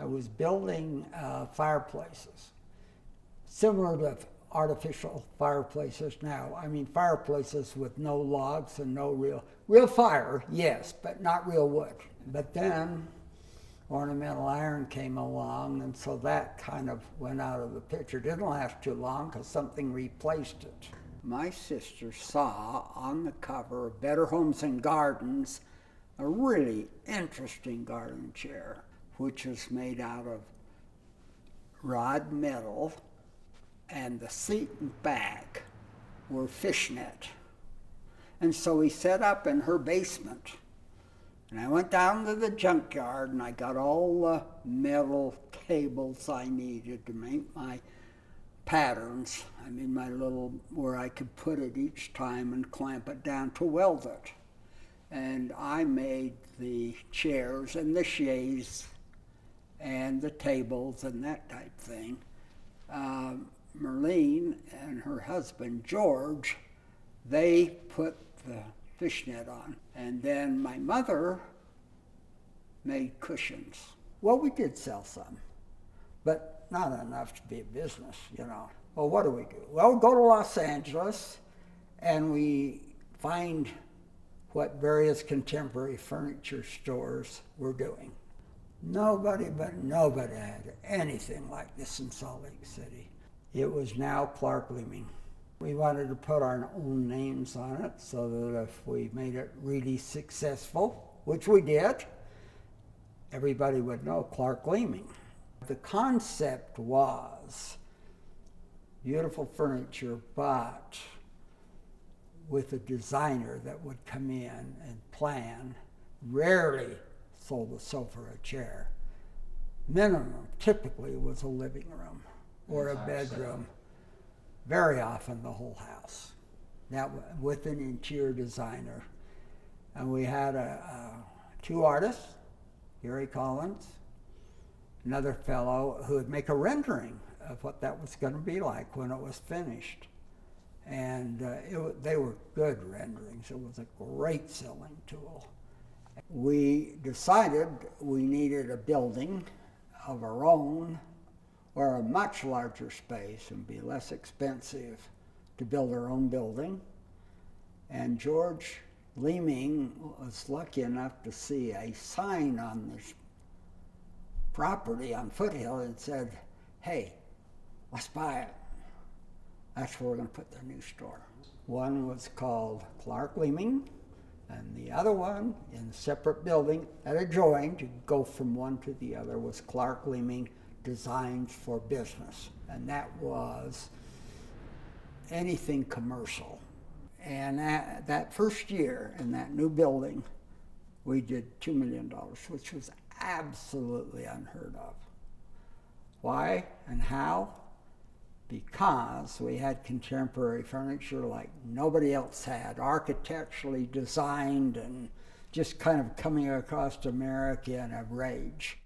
I was building fireplaces, similar to artificial fireplaces now. I mean, fireplaces with no logs and no real fire, yes, but not real wood. But then ornamental iron came along, and so that kind of went out of the picture. Didn't last too long because something replaced it. My sister saw on the cover of Better Homes and Gardens a really interesting garden chair, which was made out of rod metal, and the seat and back were fishnet. And so we set up in her basement. And I went down to the junkyard and I got all the metal tables I needed to make my patterns. I mean, my little, where I could put it each time and clamp it down to weld it. And I made the chairs and the chaise and the tables and that type thing. Merlene and her husband, George, they put the fishnet on. And then my mother made cushions. Well, we did sell some, but not enough to be a business, you know. Well, what do? Well, we go to Los Angeles and we find what various contemporary furniture stores were doing. Nobody had anything like this in Salt Lake City. It was now Clark Leeming. We wanted to put our own names on it so that if we made it really successful, which we did, everybody would know Clark Leeming. The concept was beautiful furniture, but with a designer that would come in and plan. Rarely sold a sofa or a chair. Minimum typically was a living room or a bedroom. Very often the whole house. That with an interior designer. And we had two artists, Gary Collins, another fellow who would make a rendering of what that was going to be like when it was finished. And they were good renderings. It was a great selling tool. We decided we needed a building of our own or a much larger space and be less expensive to build our own building. And George Leeming was lucky enough to see a sign on this property on Foothill and said, hey, let's buy it. That's where we're going to put the new store. One was called Clark Leeming, and the other one in a separate building that adjoined, you could go from one to the other, was Clark Leeming Designs for Business. And that was anything commercial. And that first year in that new building, we did $2 million, which was absolutely unheard of. Why and how? Because we had contemporary furniture like nobody else had, architecturally designed and just kind of coming across America in a rage.